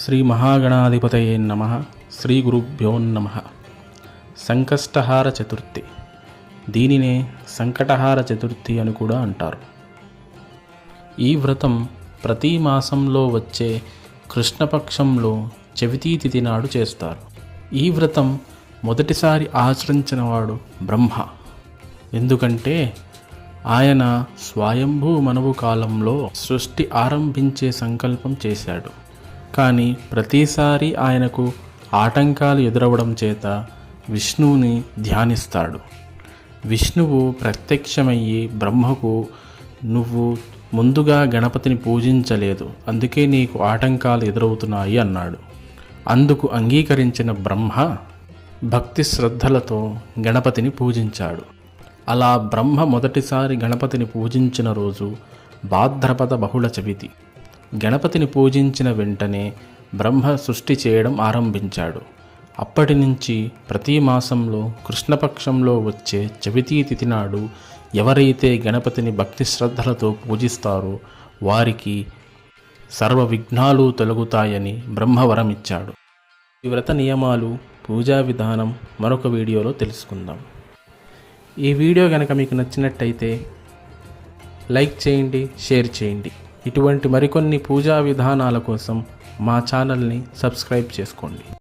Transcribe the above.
శ్రీ మహాగణాధిపతయే నమః. శ్రీ గురుభ్యో నమః. సంకష్టహార చతుర్థి, దీనినే సంకటహార చతుర్థి అని కూడా అంటారు. ఈ వ్రతం ప్రతి మాసంలో వచ్చే కృష్ణపక్షంలో చవితి తిథి నాడు చేస్తారు. ఈ వ్రతం మొదటిసారి ఆచరించినవాడు బ్రహ్మ. ఎందుకంటే ఆయన స్వయంభూ మనవు కాలంలో సృష్టి ఆరంభించే సంకల్పం చేశాడు. కానీ ప్రతిసారి ఆయనకు ఆటంకాలు ఎదురవడం చేత విష్ణువుని ధ్యానిస్తాడు. విష్ణువు ప్రత్యక్షమయ్యి బ్రహ్మకు, నువ్వు ముందుగా గణపతిని పూజించలేదు, అందుకే నీకు ఆటంకాలు ఎదురవుతున్నాయి అన్నాడు. అందుకు అంగీకరించిన బ్రహ్మ భక్తి శ్రద్ధలతో గణపతిని పూజించాడు. అలా బ్రహ్మ మొదటిసారి గణపతిని పూజించిన రోజు భాద్రపద బహుళ చవితి. గణపతిని పూజించిన వెంటనే బ్రహ్మ సృష్టి చేయడం ఆరంభించాడు. అప్పటి నుంచి ప్రతి మాసంలో కృష్ణపక్షంలో వచ్చే చవితి తిథి నాడు ఎవరైతే గణపతిని భక్తి శ్రద్ధలతో పూజిస్తారో వారికి సర్వ విఘ్నాలు తొలగుతాయని బ్రహ్మవరం ఇచ్చాడు. ఈ వ్రత నియమాలు, పూజా విధానం మరొక వీడియోలో తెలుసుకుందాం. ఈ వీడియో కనుక మీకు నచ్చినట్టయితే లైక్ చేయండి, షేర్ చేయండి. ఇటువంటి మరికొన్ని పూజా విధానాల కోసం మా ఛానల్ని సబ్స్క్రైబ్ చేసుకోండి.